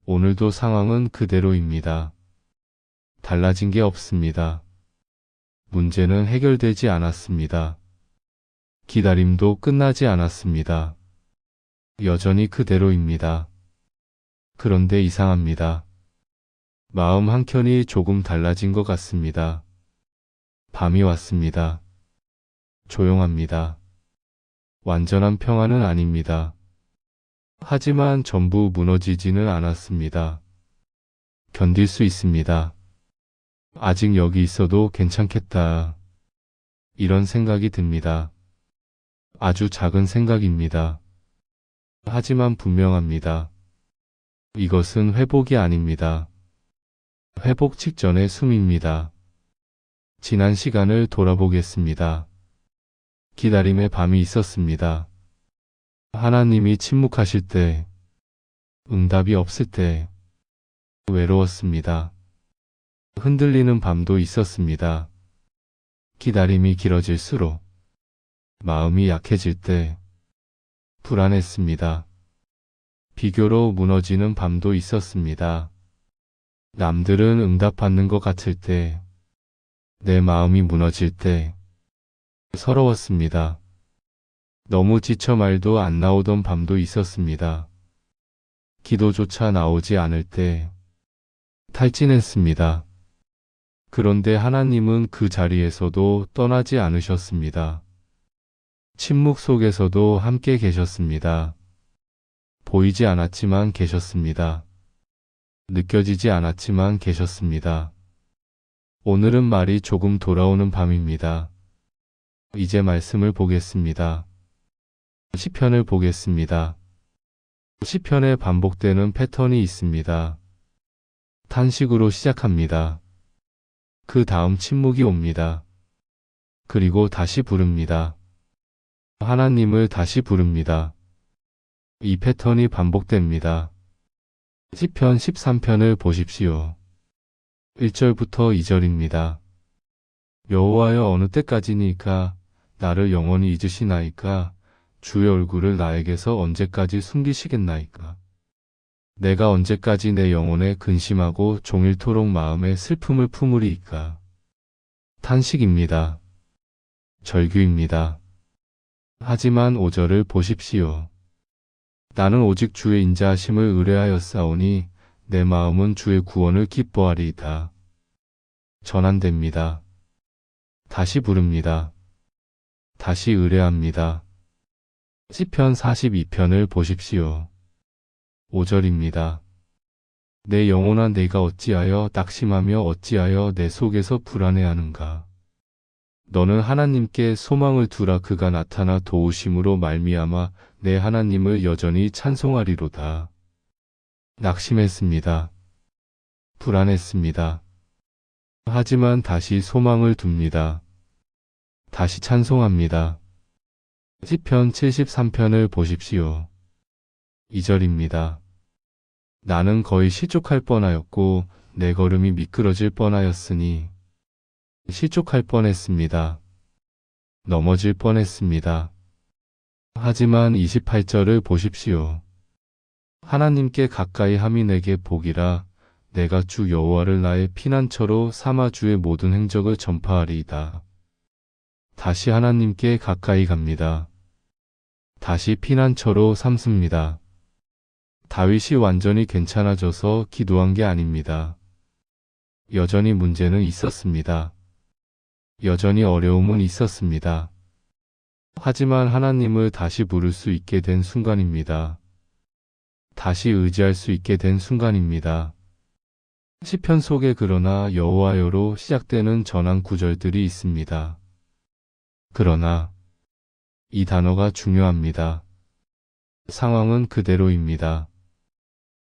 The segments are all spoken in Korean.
오늘도 상황은 그대로입니다. 달라진 게 없습니다. 문제는 해결되지 않았습니다. 기다림도 끝나지 않았습니다. 여전히 그대로입니다. 그런데 이상합니다. 마음 한켠이 조금 달라진 것 같습니다. 밤이 왔습니다. 조용합니다. 완전한 평화는 아닙니다. 하지만 전부 무너지지는 않았습니다. 견딜 수 있습니다. 아직 여기 있어도 괜찮겠다. 이런 생각이 듭니다. 아주 작은 생각입니다. 하지만 분명합니다. 이것은 회복이 아닙니다. 회복 직전의 숨입니다. 지난 시간을 돌아보겠습니다. 기다림의 밤이 있었습니다. 하나님이 침묵하실 때, 응답이 없을 때, 외로웠습니다. 흔들리는 밤도 있었습니다. 기다림이 길어질수록 마음이 약해질 때 불안했습니다. 비교로 무너지는 밤도 있었습니다. 남들은 응답받는 것 같을 때, 내 마음이 무너질 때 서러웠습니다. 너무 지쳐 말도 안 나오던 밤도 있었습니다. 기도조차 나오지 않을 때 탈진했습니다. 그런데 하나님은 그 자리에서도 떠나지 않으셨습니다. 침묵 속에서도 함께 계셨습니다. 보이지 않았지만 계셨습니다. 느껴지지 않았지만 계셨습니다. 오늘은 말이 조금 돌아오는 밤입니다. 이제 말씀을 보겠습니다. 시편을 보겠습니다. 시편에 반복되는 패턴이 있습니다. 탄식으로 시작합니다. 그 다음 침묵이 옵니다. 그리고 다시 부릅니다. 하나님을 다시 부릅니다. 이 패턴이 반복됩니다. 시편 13편을 보십시오. 1절부터 2절입니다. 여호와여 어느 때까지니까 나를 영원히 잊으시나이까 주의 얼굴을 나에게서 언제까지 숨기시겠나이까 내가 언제까지 내 영혼에 근심하고 종일토록 마음에 슬픔을 품으리이까 탄식입니다. 절규입니다. 하지만 5절을 보십시오. 나는 오직 주의 인자하심을 의뢰하였사오니 내 마음은 주의 구원을 기뻐하리이다. 전환됩니다. 다시 부릅니다. 다시 의뢰합니다. 시편 42편을 보십시오. 5절입니다. 내 영혼아 내가 어찌하여 낙심하며 어찌하여 내 속에서 불안해하는가. 너는 하나님께 소망을 두라. 그가 나타나 도우심으로 말미암아 내 하나님을 여전히 찬송하리로다. 낙심했습니다. 불안했습니다. 하지만 다시 소망을 둡니다. 다시 찬송합니다. 시편 73편을 보십시오. 2절입니다. 나는 거의 실족할 뻔하였고 내 걸음이 미끄러질 뻔하였으니 실족할 뻔했습니다. 넘어질 뻔했습니다. 하지만 28절을 보십시오. 하나님께 가까이 함이 내게 복이라. 내가 주 여호와를 나의 피난처로 삼아 주의 모든 행적을 전파하리이다. 다시 하나님께 가까이 갑니다. 다시 피난처로 삼습니다. 다윗이 완전히 괜찮아져서 기도한 게 아닙니다. 여전히 문제는 있었습니다. 여전히 어려움은 있었습니다. 하지만 하나님을 다시 부를 수 있게 된 순간입니다. 다시 의지할 수 있게 된 순간입니다. 시편 속에 그러나 여호와여로 시작되는 전환 구절들이 있습니다. 그러나 이 단어가 중요합니다. 상황은 그대로입니다.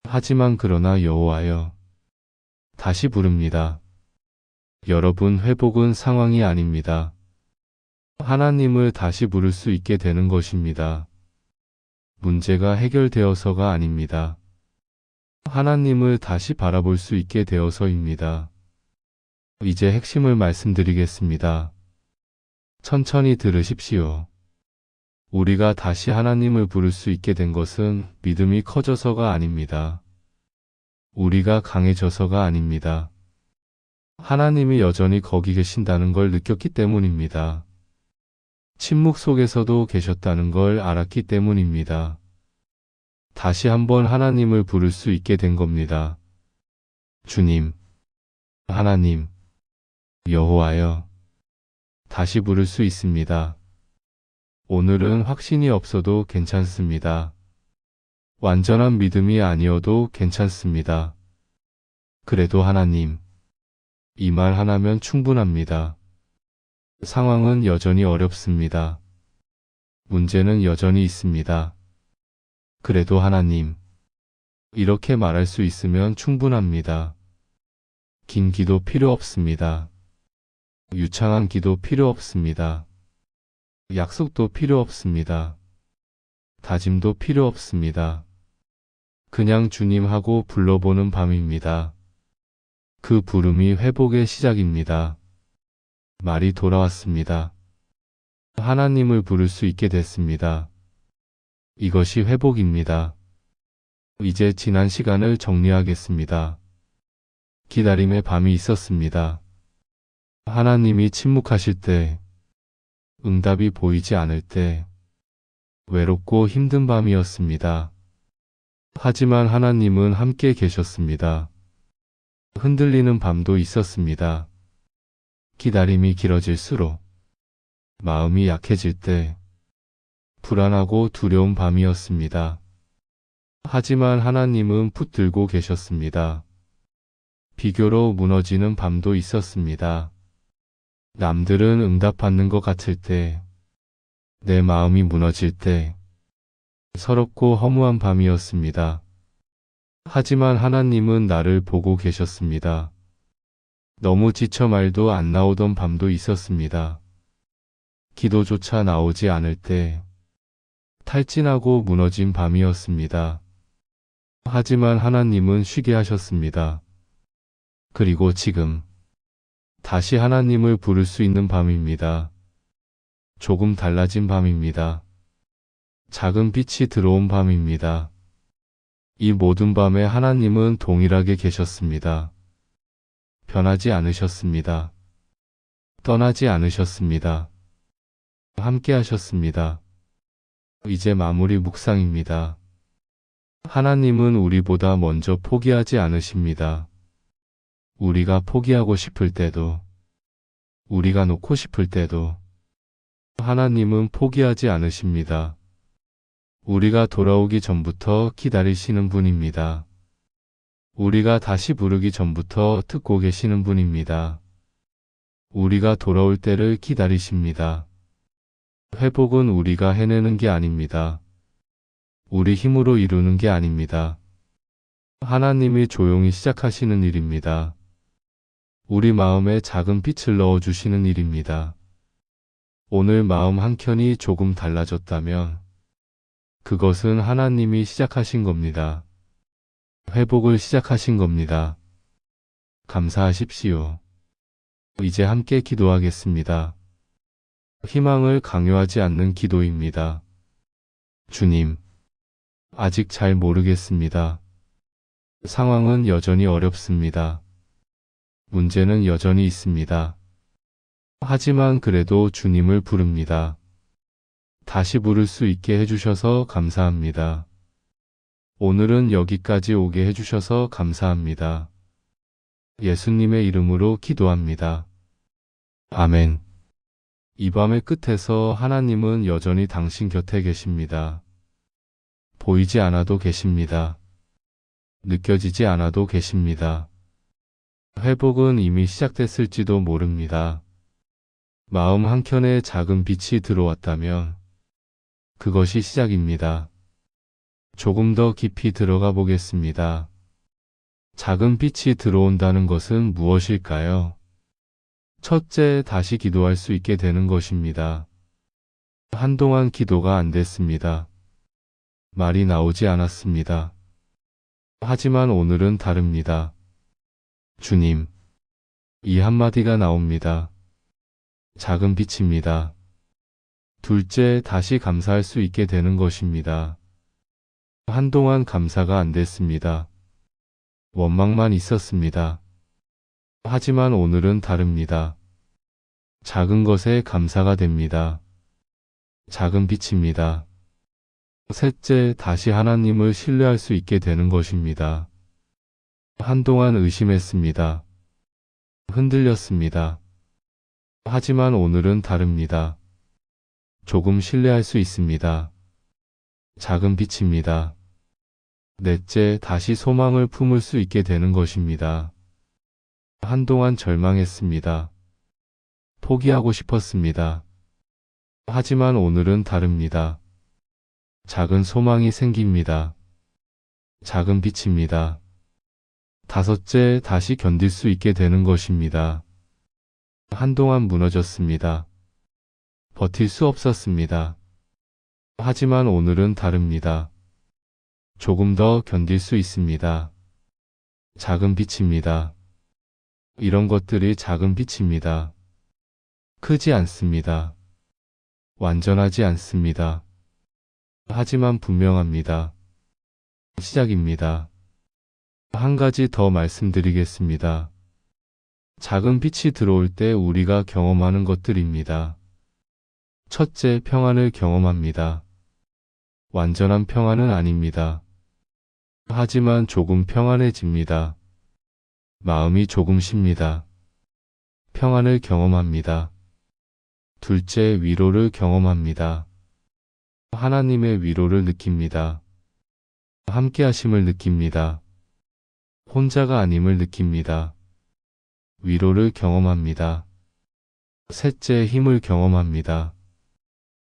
하지만 그러나 여호와여 다시 부릅니다. 여러분, 회복은 상황이 아닙니다. 하나님을 다시 부를 수 있게 되는 것입니다. 문제가 해결되어서가 아닙니다. 하나님을 다시 바라볼 수 있게 되어서입니다. 이제 핵심을 말씀드리겠습니다. 천천히 들으십시오. 우리가 다시 하나님을 부를 수 있게 된 것은 믿음이 커져서가 아닙니다. 우리가 강해져서가 아닙니다. 하나님이 여전히 거기 계신다는 걸 느꼈기 때문입니다. 침묵 속에서도 계셨다는 걸 알았기 때문입니다. 다시 한번 하나님을 부를 수 있게 된 겁니다. 주님, 하나님, 여호와여. 다시 부를 수 있습니다. 오늘은 확신이 없어도 괜찮습니다. 완전한 믿음이 아니어도 괜찮습니다. 그래도 하나님, 이 말 하나면 충분합니다. 상황은 여전히 어렵습니다. 문제는 여전히 있습니다. 그래도 하나님, 이렇게 말할 수 있으면 충분합니다. 긴 기도 필요 없습니다. 유창한 기도 필요 없습니다. 약속도 필요 없습니다. 다짐도 필요 없습니다. 그냥 주님하고 불러보는 밤입니다. 그 부름이 회복의 시작입니다. 말이 돌아왔습니다. 하나님을 부를 수 있게 됐습니다. 이것이 회복입니다. 이제 지난 시간을 정리하겠습니다. 기다림의 밤이 있었습니다. 하나님이 침묵하실 때, 응답이 보이지 않을 때, 외롭고 힘든 밤이었습니다. 하지만 하나님은 함께 계셨습니다. 흔들리는 밤도 있었습니다. 기다림이 길어질수록 마음이 약해질 때 불안하고 두려운 밤이었습니다. 하지만 하나님은 붙들고 계셨습니다. 비교로 무너지는 밤도 있었습니다. 남들은 응답받는 것 같을 때, 내 마음이 무너질 때, 서럽고 허무한 밤이었습니다. 하지만 하나님은 나를 보고 계셨습니다. 너무 지쳐 말도 안 나오던 밤도 있었습니다. 기도조차 나오지 않을 때, 탈진하고 무너진 밤이었습니다. 하지만 하나님은 쉬게 하셨습니다. 그리고 지금, 다시 하나님을 부를 수 있는 밤입니다. 조금 달라진 밤입니다. 작은 빛이 들어온 밤입니다. 이 모든 밤에 하나님은 동일하게 계셨습니다. 변하지 않으셨습니다. 떠나지 않으셨습니다. 함께 하셨습니다. 이제 마무리 묵상입니다. 하나님은 우리보다 먼저 포기하지 않으십니다. 우리가 포기하고 싶을 때도, 우리가 놓고 싶을 때도, 하나님은 포기하지 않으십니다. 우리가 돌아오기 전부터 기다리시는 분입니다. 우리가 다시 부르기 전부터 듣고 계시는 분입니다. 우리가 돌아올 때를 기다리십니다. 회복은 우리가 해내는 게 아닙니다. 우리 힘으로 이루는 게 아닙니다. 하나님이 조용히 시작하시는 일입니다. 우리 마음에 작은 빛을 넣어주시는 일입니다. 오늘 마음 한켠이 조금 달라졌다면 그것은 하나님이 시작하신 겁니다. 회복을 시작하신 겁니다. 감사하십시오. 이제 함께 기도하겠습니다. 희망을 강요하지 않는 기도입니다. 주님, 아직 잘 모르겠습니다. 상황은 여전히 어렵습니다. 문제는 여전히 있습니다. 하지만 그래도 주님을 부릅니다. 다시 부를 수 있게 해주셔서 감사합니다. 오늘은 여기까지 오게 해주셔서 감사합니다. 예수님의 이름으로 기도합니다. 아멘. 이 밤의 끝에서 하나님은 여전히 당신 곁에 계십니다. 보이지 않아도 계십니다. 느껴지지 않아도 계십니다. 회복은 이미 시작됐을지도 모릅니다. 마음 한켠에 작은 빛이 들어왔다면 그것이 시작입니다. 조금 더 깊이 들어가 보겠습니다. 작은 빛이 들어온다는 것은 무엇일까요? 첫째, 다시 기도할 수 있게 되는 것입니다. 한동안 기도가 안 됐습니다. 말이 나오지 않았습니다. 하지만 오늘은 다릅니다. 주님, 이 한마디가 나옵니다. 작은 빛입니다. 둘째, 다시 감사할 수 있게 되는 것입니다. 한동안 감사가 안 됐습니다. 원망만 있었습니다. 하지만 오늘은 다릅니다. 작은 것에 감사가 됩니다. 작은 빛입니다. 셋째, 다시 하나님을 신뢰할 수 있게 되는 것입니다. 한동안 의심했습니다. 흔들렸습니다. 하지만 오늘은 다릅니다. 조금 신뢰할 수 있습니다. 작은 빛입니다. 넷째, 다시 소망을 품을 수 있게 되는 것입니다. 한동안 절망했습니다. 포기하고 싶었습니다. 하지만 오늘은 다릅니다. 작은 소망이 생깁니다. 작은 빛입니다. 다섯째, 다시 견딜 수 있게 되는 것입니다. 한동안 무너졌습니다. 버틸 수 없었습니다. 하지만 오늘은 다릅니다. 조금 더 견딜 수 있습니다. 작은 빛입니다. 이런 것들이 작은 빛입니다. 크지 않습니다. 완전하지 않습니다. 하지만 분명합니다. 시작입니다. 한 가지 더 말씀드리겠습니다. 작은 빛이 들어올 때 우리가 경험하는 것들입니다. 첫째, 평안을 경험합니다. 완전한 평안은 아닙니다. 하지만 조금 평안해집니다. 마음이 조금 쉽니다. 평안을 경험합니다. 둘째, 위로를 경험합니다. 하나님의 위로를 느낍니다. 함께하심을 느낍니다. 혼자가 아님을 느낍니다. 위로를 경험합니다. 셋째, 힘을 경험합니다.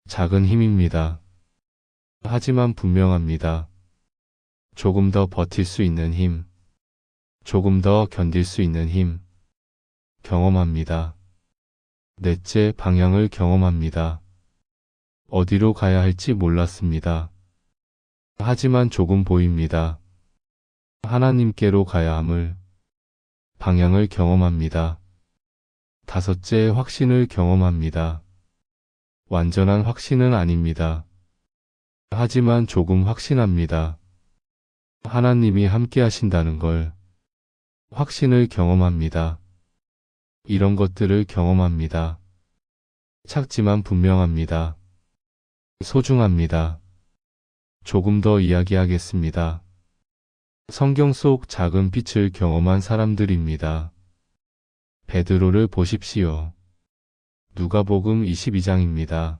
작은 힘입니다. 하지만 분명합니다. 조금 더 버틸 수 있는 힘, 조금 더 견딜 수 있는 힘, 경험합니다. 넷째, 방향을 경험합니다. 어디로 가야 할지 몰랐습니다. 하지만 조금 보입니다. 하나님께로 가야 함을, 방향을 경험합니다. 다섯째, 확신을 경험합니다. 완전한 확신은 아닙니다. 하지만 조금 확신합니다. 하나님이 함께 하신다는 걸, 확신을 경험합니다. 이런 것들을 경험합니다. 작지만 분명합니다. 소중합니다. 조금 더 이야기하겠습니다. 성경 속 작은 빛을 경험한 사람들입니다. 베드로를 보십시오. 누가복음 22장입니다.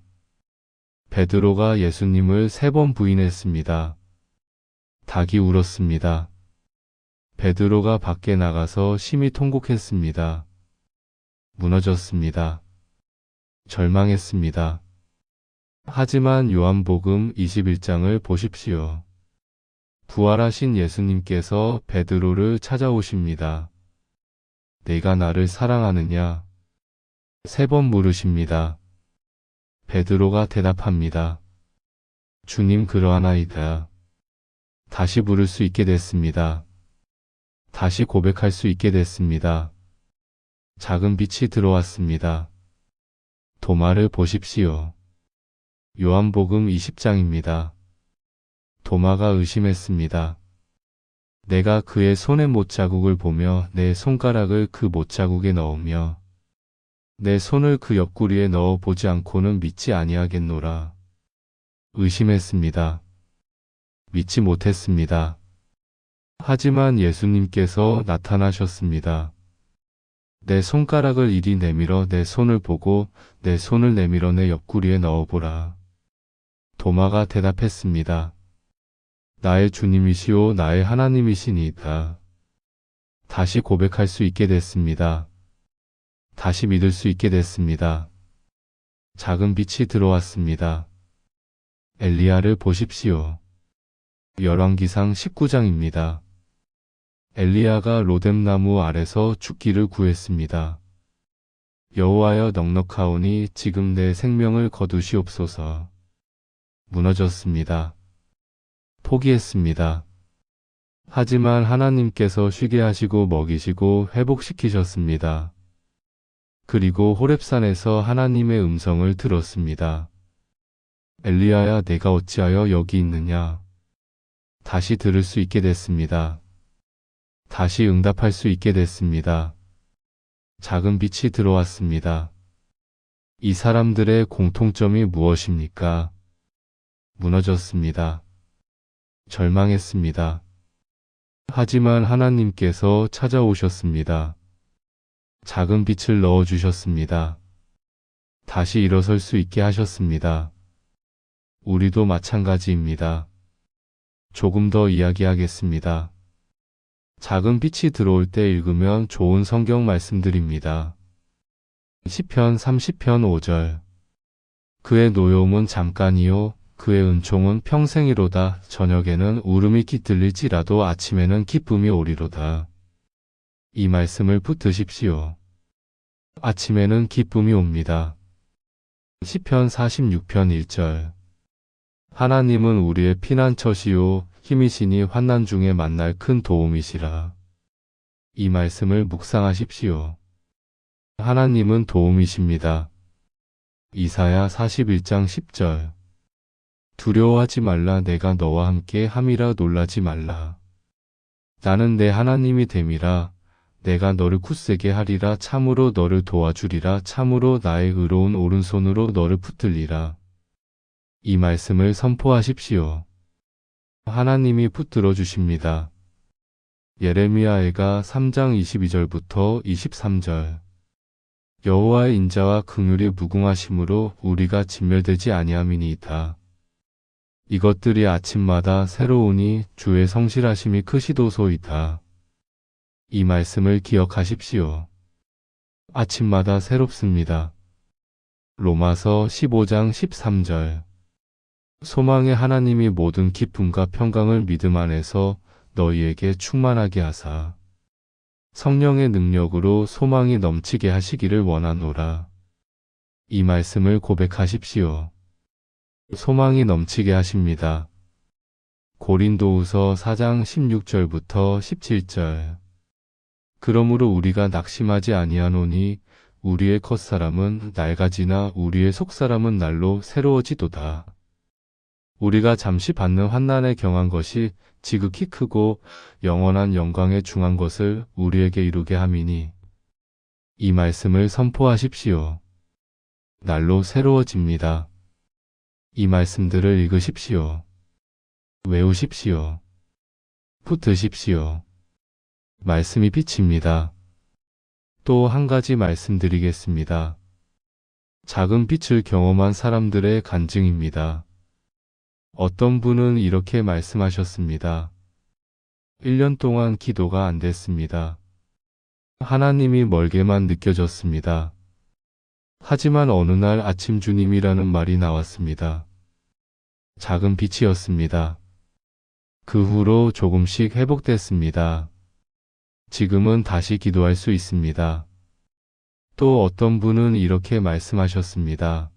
베드로가 예수님을 3번 부인했습니다. 닭이 울었습니다. 베드로가 밖에 나가서 심히 통곡했습니다. 무너졌습니다. 절망했습니다. 하지만 요한복음 21장을 보십시오. 부활하신 예수님께서 베드로를 찾아오십니다. 내가 나를 사랑하느냐? 3번 물으십니다. 베드로가 대답합니다. 주님, 그러하나이다. 다시 부를 수 있게 됐습니다. 다시 고백할 수 있게 됐습니다. 작은 빛이 들어왔습니다. 도마를 보십시오. 요한복음 20장입니다. 도마가 의심했습니다. 내가 그의 손의 못자국을 보며 내 손가락을 그 못자국에 넣으며 내 손을 그 옆구리에 넣어 보지 않고는 믿지 아니하겠노라. 의심했습니다. 믿지 못했습니다. 하지만 예수님께서 나타나셨습니다. 내 손가락을 이리 내밀어 내 손을 보고 내 손을 내밀어 내 옆구리에 넣어보라. 도마가 대답했습니다. 나의 주님이시오 나의 하나님이시니이다. 다시 고백할 수 있게 됐습니다. 다시 믿을 수 있게 됐습니다. 작은 빛이 들어왔습니다. 엘리야를 보십시오. 열왕기상 19장입니다. 엘리야가 로뎀나무 아래서 죽기를 구했습니다. 여호와여, 넉넉하오니 지금 내 생명을 거두시옵소서. 무너졌습니다. 포기했습니다. 하지만 하나님께서 쉬게 하시고 먹이시고 회복시키셨습니다. 그리고 호렙산에서 하나님의 음성을 들었습니다. 엘리야야, 내가 어찌하여 여기 있느냐? 다시 들을 수 있게 됐습니다. 다시 응답할 수 있게 됐습니다. 작은 빛이 들어왔습니다. 이 사람들의 공통점이 무엇입니까? 무너졌습니다. 절망했습니다. 하지만 하나님께서 찾아오셨습니다. 작은 빛을 넣어주셨습니다. 다시 일어설 수 있게 하셨습니다. 우리도 마찬가지입니다. 조금 더 이야기하겠습니다. 작은 빛이 들어올 때 읽으면 좋은 성경 말씀들입니다. 시편 30편 5절. 그의 노여움은 잠깐이요 그의 은총은 평생이로다. 저녁에는 울음이 깃들릴지라도 아침에는 기쁨이 오리로다. 이 말씀을 붙드십시오. 아침에는 기쁨이 옵니다. 시편 46편 1절. 하나님은 우리의 피난처시요 힘이시니 환난 중에 만날 큰 도움이시라. 이 말씀을 묵상하십시오. 하나님은 도움이십니다. 이사야 41장 10절. 두려워하지 말라. 내가 너와 함께 함이라. 놀라지 말라. 나는 내 하나님이 됨이라. 내가 너를 굳세게 하리라. 참으로 너를 도와주리라. 참으로 나의 의로운 오른손으로 너를 붙들리라. 이 말씀을 선포하십시오. 하나님이 붙들어 주십니다. 예레미야가 3장 22절부터 23절. 여호와의 인자와 긍휼이 무궁하심으로 우리가 진멸되지 아니함이니이다. 이것들이 아침마다 새로우니 주의 성실하심이 크시도소이다. 이 말씀을 기억하십시오. 아침마다 새롭습니다. 로마서 15장 13절. 소망의 하나님이 모든 기쁨과 평강을 믿음 안에서 너희에게 충만하게 하사 성령의 능력으로 소망이 넘치게 하시기를 원하노라. 이 말씀을 고백하십시오. 소망이 넘치게 하십니다. 고린도후서 4장 16절부터 17절. 그러므로 우리가 낙심하지 아니하노니 우리의 겉사람은 낡아지나 우리의 속사람은 날로 새로워지도다. 우리가 잠시 받는 환난에 경한 것이 지극히 크고 영원한 영광에 중한 것을 우리에게 이루게 함이니 이 말씀을 선포하십시오. 날로 새로워집니다. 이 말씀들을 읽으십시오. 외우십시오. 붙드십시오. 말씀이 빛입니다. 또 한 가지 말씀드리겠습니다. 작은 빛을 경험한 사람들의 간증입니다. 어떤 분은 이렇게 말씀하셨습니다. 1년 동안 기도가 안 됐습니다. 하나님이 멀게만 느껴졌습니다. 하지만 어느 날 아침 주님이라는 말이 나왔습니다. 작은 빛이었습니다. 그 후로 조금씩 회복됐습니다. 지금은 다시 기도할 수 있습니다. 또 어떤 분은 이렇게 말씀하셨습니다.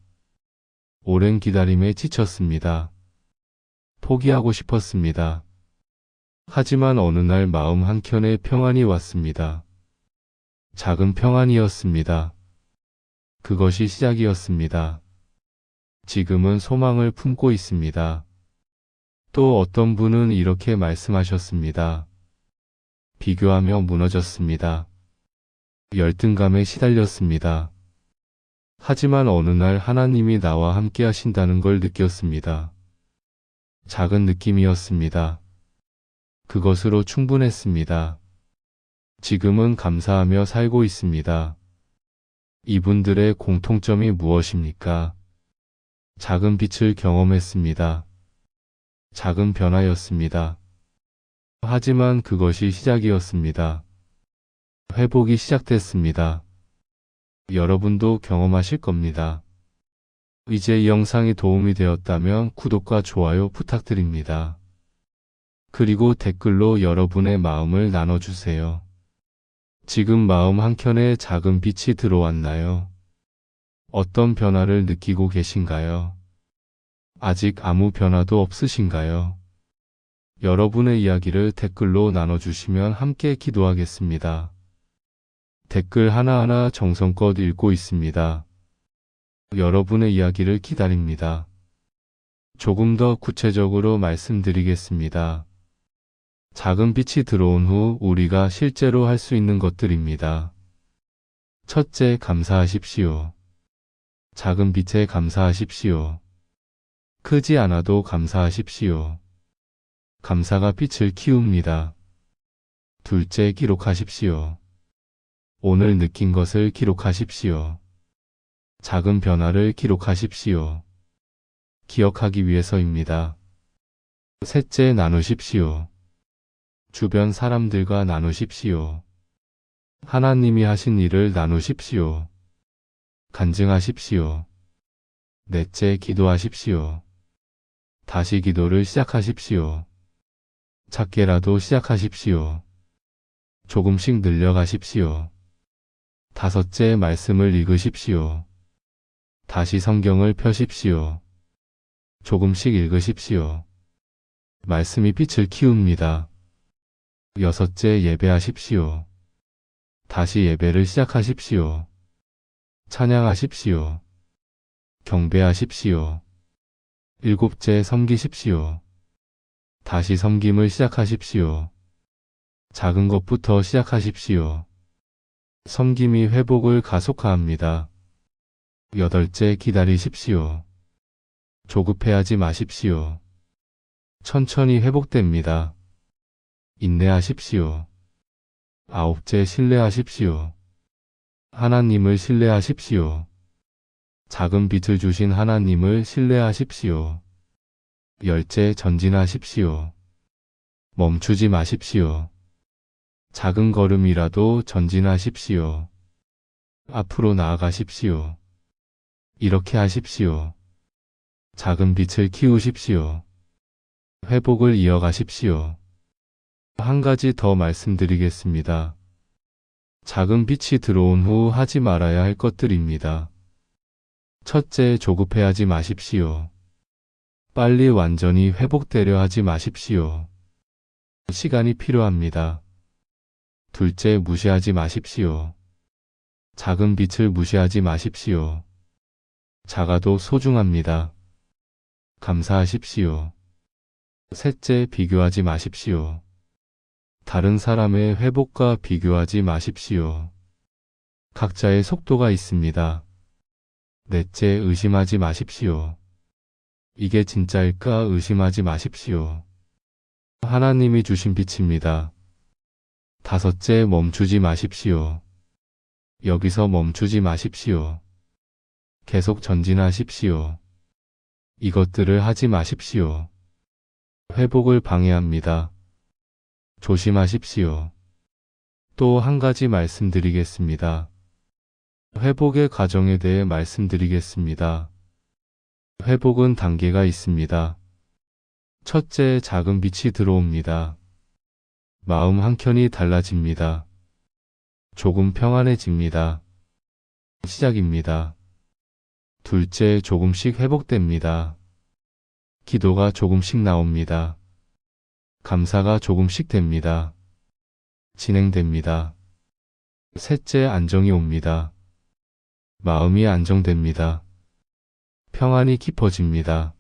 오랜 기다림에 지쳤습니다. 포기하고 싶었습니다. 하지만 어느 날 마음 한켠에 평안이 왔습니다. 작은 평안이었습니다. 그것이 시작이었습니다. 지금은 소망을 품고 있습니다. 또 어떤 분은 이렇게 말씀하셨습니다. 비교하며 무너졌습니다. 열등감에 시달렸습니다. 하지만 어느 날 하나님이 나와 함께 하신다는 걸 느꼈습니다. 작은 느낌이었습니다. 그것으로 충분했습니다. 지금은 감사하며 살고 있습니다. 이분들의 공통점이 무엇입니까? 작은 빛을 경험했습니다. 작은 변화였습니다. 하지만 그것이 시작이었습니다. 회복이 시작됐습니다. 여러분도 경험하실 겁니다. 이제 이 영상이 도움이 되었다면 구독과 좋아요 부탁드립니다. 그리고 댓글로 여러분의 마음을 나눠주세요. 지금 마음 한켠에 작은 빛이 들어왔나요? 어떤 변화를 느끼고 계신가요? 아직 아무 변화도 없으신가요? 여러분의 이야기를 댓글로 나눠주시면 함께 기도하겠습니다. 댓글 하나하나 정성껏 읽고 있습니다. 여러분의 이야기를 기다립니다. 조금 더 구체적으로 말씀드리겠습니다. 작은 빛이 들어온 후 우리가 실제로 할 수 있는 것들입니다. 첫째, 감사하십시오. 작은 빛에 감사하십시오. 크지 않아도 감사하십시오. 감사가 빛을 키웁니다. 둘째, 기록하십시오. 오늘 느낀 것을 기록하십시오. 작은 변화를 기록하십시오. 기억하기 위해서입니다. 셋째, 나누십시오. 주변 사람들과 나누십시오. 하나님이 하신 일을 나누십시오. 간증하십시오. 넷째, 기도하십시오. 다시 기도를 시작하십시오. 작게라도 시작하십시오. 조금씩 늘려가십시오. 다섯째, 말씀을 읽으십시오. 다시 성경을 펴십시오. 조금씩 읽으십시오. 말씀이 빛을 키웁니다. 여섯째, 예배하십시오. 다시 예배를 시작하십시오. 찬양하십시오. 경배하십시오. 일곱째, 섬기십시오. 다시 섬김을 시작하십시오. 작은 것부터 시작하십시오. 섬김이 회복을 가속화합니다. 여덟째, 기다리십시오. 조급해하지 마십시오. 천천히 회복됩니다. 인내하십시오. 아홉째, 신뢰하십시오. 하나님을 신뢰하십시오. 작은 빛을 주신 하나님을 신뢰하십시오. 열째, 전진하십시오. 멈추지 마십시오. 작은 걸음이라도 전진하십시오. 앞으로 나아가십시오. 이렇게 하십시오. 작은 빛을 키우십시오. 회복을 이어가십시오. 한 가지 더 말씀드리겠습니다. 작은 빛이 들어온 후 하지 말아야 할 것들입니다. 첫째, 조급해하지 마십시오. 빨리 완전히 회복되려 하지 마십시오. 시간이 필요합니다. 둘째, 무시하지 마십시오. 작은 빛을 무시하지 마십시오. 작아도 소중합니다. 감사하십시오. 셋째, 비교하지 마십시오. 다른 사람의 회복과 비교하지 마십시오. 각자의 속도가 있습니다. 넷째, 의심하지 마십시오. 이게 진짜일까 의심하지 마십시오. 하나님이 주신 빛입니다. 다섯째, 멈추지 마십시오. 여기서 멈추지 마십시오. 계속 전진하십시오. 이것들을 하지 마십시오. 회복을 방해합니다. 조심하십시오. 또 한 가지 말씀드리겠습니다. 회복의 과정에 대해 말씀드리겠습니다. 회복은 단계가 있습니다. 첫째, 작은 빛이 들어옵니다. 마음 한켠이 달라집니다. 조금 평안해집니다. 시작입니다. 둘째, 조금씩 회복됩니다. 기도가 조금씩 나옵니다. 감사가 조금씩 됩니다. 진행됩니다. 셋째, 안정이 옵니다. 마음이 안정됩니다. 평안이 깊어집니다.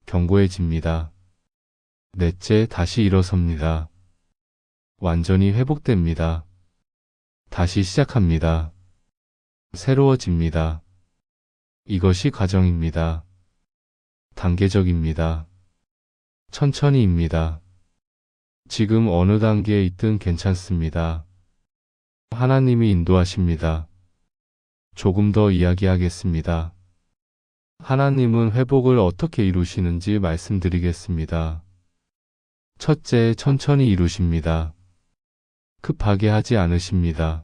견고해집니다. 넷째, 다시 일어섭니다. 완전히 회복됩니다. 다시 시작합니다. 새로워집니다. 이것이 과정입니다. 단계적입니다. 천천히입니다. 지금 어느 단계에 있든 괜찮습니다. 하나님이 인도하십니다. 조금 더 이야기하겠습니다. 하나님은 회복을 어떻게 이루시는지 말씀드리겠습니다. 첫째, 천천히 이루십니다. 급하게 하지 않으십니다.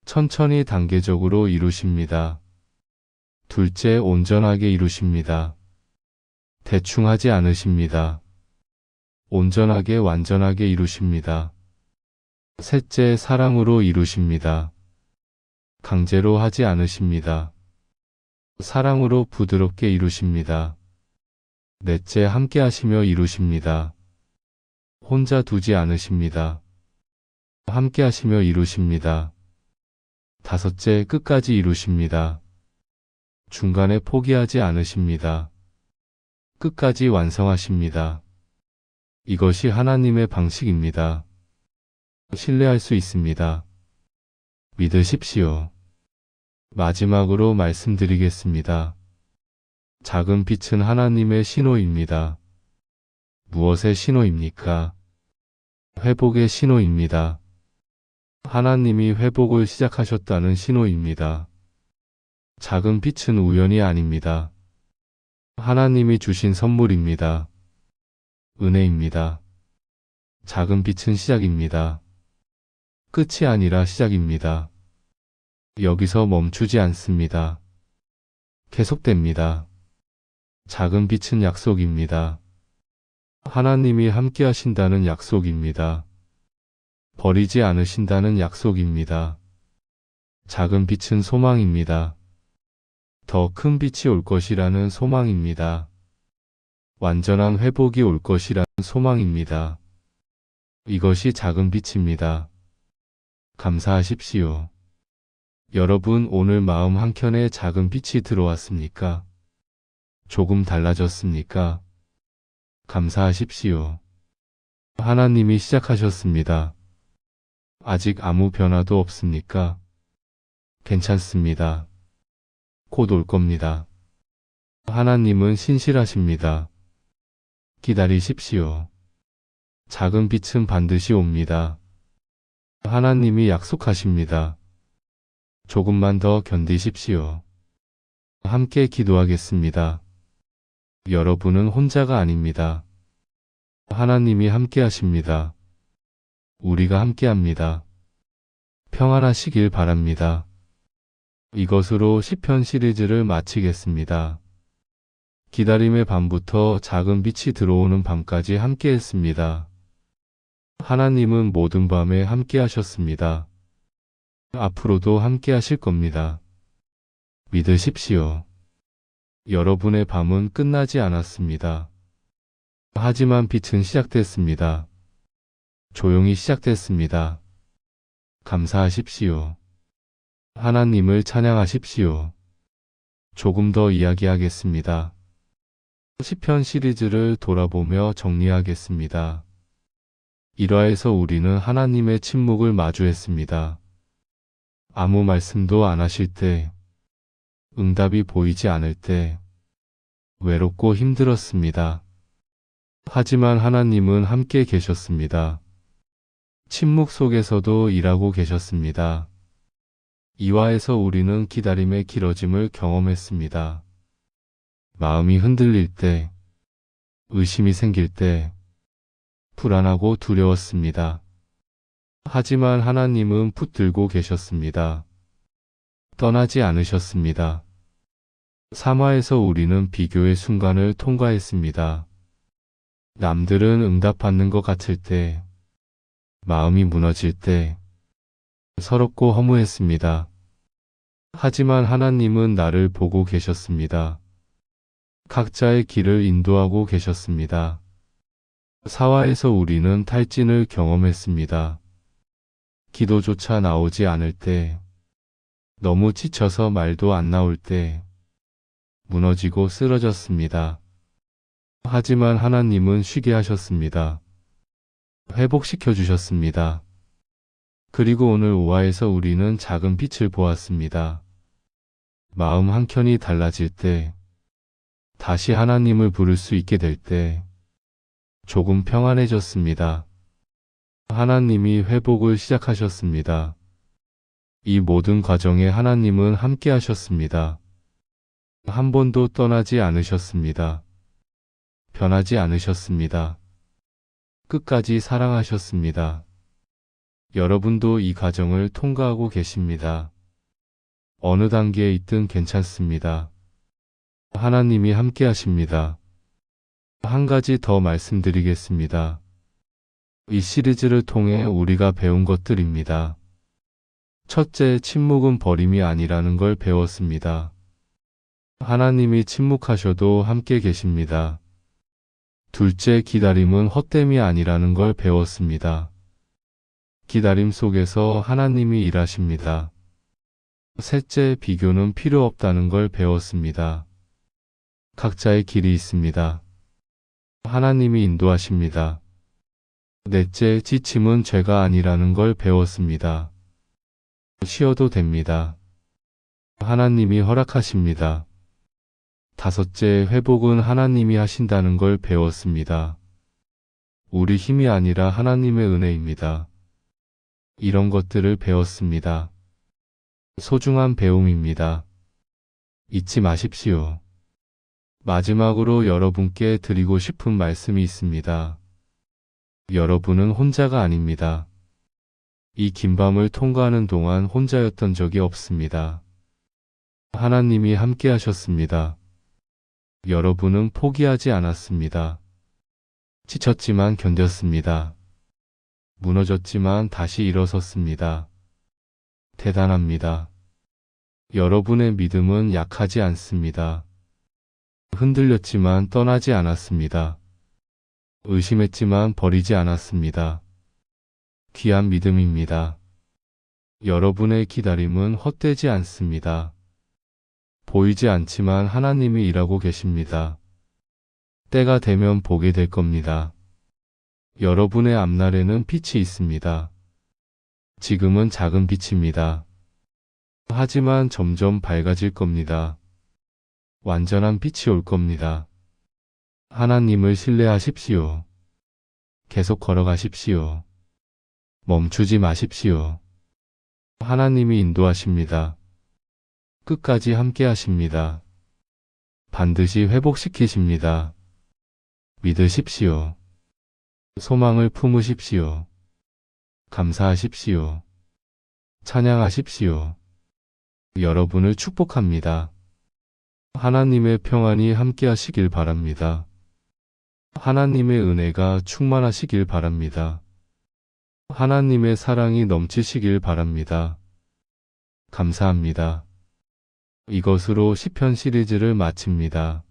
천천히 단계적으로 이루십니다. 둘째, 온전하게 이루십니다. 대충 하지 않으십니다. 온전하게 완전하게 이루십니다. 셋째, 사랑으로 이루십니다. 강제로 하지 않으십니다. 사랑으로 부드럽게 이루십니다. 넷째, 함께 하시며 이루십니다. 혼자 두지 않으십니다. 함께 하시며 이루십니다. 다섯째, 끝까지 이루십니다. 중간에 포기하지 않으십니다. 끝까지 완성하십니다. 이것이 하나님의 방식입니다. 신뢰할 수 있습니다. 믿으십시오. 마지막으로 말씀드리겠습니다. 작은 빛은 하나님의 신호입니다. 무엇의 신호입니까? 회복의 신호입니다. 하나님이 회복을 시작하셨다는 신호입니다. 작은 빛은 우연이 아닙니다. 하나님이 주신 선물입니다. 은혜입니다. 작은 빛은 시작입니다. 끝이 아니라 시작입니다. 여기서 멈추지 않습니다. 계속됩니다. 작은 빛은 약속입니다. 하나님이 함께 하신다는 약속입니다. 버리지 않으신다는 약속입니다. 작은 빛은 소망입니다. 더 큰 빛이 올 것이라는 소망입니다. 완전한 회복이 올 것이라는 소망입니다. 이것이 작은 빛입니다. 감사하십시오. 여러분, 오늘 마음 한켠에 작은 빛이 들어왔습니까? 조금 달라졌습니까? 감사하십시오. 하나님이 시작하셨습니다. 아직 아무 변화도 없습니까? 괜찮습니다. 곧 올 겁니다. 하나님은 신실하십니다. 기다리십시오. 작은 빛은 반드시 옵니다. 하나님이 약속하십니다. 조금만 더 견디십시오. 함께 기도하겠습니다. 여러분은 혼자가 아닙니다. 하나님이 함께 하십니다. 우리가 함께 합니다. 평안하시길 바랍니다. 이것으로 시편 시리즈를 마치겠습니다. 기다림의 밤부터 작은 빛이 들어오는 밤까지 함께 했습니다. 하나님은 모든 밤에 함께 하셨습니다. 앞으로도 함께 하실 겁니다. 믿으십시오. 여러분의 밤은 끝나지 않았습니다. 하지만 빛은 시작됐습니다. 조용히 시작됐습니다. 감사하십시오. 하나님을 찬양하십시오. 조금 더 이야기하겠습니다. 시편 시리즈를 돌아보며 정리하겠습니다. 1화에서 우리는 하나님의 침묵을 마주했습니다. 아무 말씀도 안 하실 때, 응답이 보이지 않을 때, 외롭고 힘들었습니다. 하지만 하나님은 함께 계셨습니다. 침묵 속에서도 일하고 계셨습니다. 2화에서 우리는 기다림의 길어짐을 경험했습니다. 마음이 흔들릴 때, 의심이 생길 때, 불안하고 두려웠습니다. 하지만 하나님은 붙들고 계셨습니다. 떠나지 않으셨습니다. 3화에서 우리는 비교의 순간을 통과했습니다. 남들은 응답받는 것 같을 때, 마음이 무너질 때, 서럽고 허무했습니다. 하지만 하나님은 나를 보고 계셨습니다. 각자의 길을 인도하고 계셨습니다. 4화에서 우리는 탈진을 경험했습니다. 기도조차 나오지 않을 때, 너무 지쳐서 말도 안 나올 때, 무너지고 쓰러졌습니다. 하지만 하나님은 쉬게 하셨습니다. 회복시켜 주셨습니다. 그리고 오늘 5화에서 우리는 작은 빛을 보았습니다. 마음 한켠이 달라질 때, 다시 하나님을 부를 수 있게 될 때, 조금 평안해졌습니다. 하나님이 회복을 시작하셨습니다. 이 모든 과정에 하나님은 함께 하셨습니다. 한 번도 떠나지 않으셨습니다. 변하지 않으셨습니다. 끝까지 사랑하셨습니다. 여러분도 이 과정을 통과하고 계십니다. 어느 단계에 있든 괜찮습니다. 하나님이 함께 하십니다. 한 가지 더 말씀드리겠습니다. 이 시리즈를 통해 우리가 배운 것들입니다. 첫째, 침묵은 버림이 아니라는 걸 배웠습니다. 하나님이 침묵하셔도 함께 계십니다. 둘째, 기다림은 헛됨이 아니라는 걸 배웠습니다. 기다림 속에서 하나님이 일하십니다. 셋째, 비교는 필요 없다는 걸 배웠습니다. 각자의 길이 있습니다. 하나님이 인도하십니다. 넷째, 지침은 죄가 아니라는 걸 배웠습니다. 쉬어도 됩니다. 하나님이 허락하십니다. 다섯째, 회복은 하나님이 하신다는 걸 배웠습니다. 우리 힘이 아니라 하나님의 은혜입니다. 이런 것들을 배웠습니다. 소중한 배움입니다. 잊지 마십시오. 마지막으로 여러분께 드리고 싶은 말씀이 있습니다. 여러분은 혼자가 아닙니다. 이 긴 밤을 통과하는 동안 혼자였던 적이 없습니다. 하나님이 함께 하셨습니다. 여러분은 포기하지 않았습니다. 지쳤지만 견뎠습니다. 무너졌지만 다시 일어섰습니다. 대단합니다. 여러분의 믿음은 약하지 않습니다. 흔들렸지만 떠나지 않았습니다. 의심했지만 버리지 않았습니다. 귀한 믿음입니다. 여러분의 기다림은 헛되지 않습니다. 보이지 않지만 하나님이 일하고 계십니다. 때가 되면 보게 될 겁니다. 여러분의 앞날에는 빛이 있습니다. 지금은 작은 빛입니다. 하지만 점점 밝아질 겁니다. 완전한 빛이 올 겁니다. 하나님을 신뢰하십시오. 계속 걸어가십시오. 멈추지 마십시오. 하나님이 인도하십니다. 끝까지 함께 하십니다. 반드시 회복시키십니다. 믿으십시오. 소망을 품으십시오. 감사하십시오. 찬양하십시오. 여러분을 축복합니다. 하나님의 평안이 함께 하시길 바랍니다. 하나님의 은혜가 충만하시길 바랍니다. 하나님의 사랑이 넘치시길 바랍니다. 감사합니다. 이것으로 시편 시리즈를 마칩니다.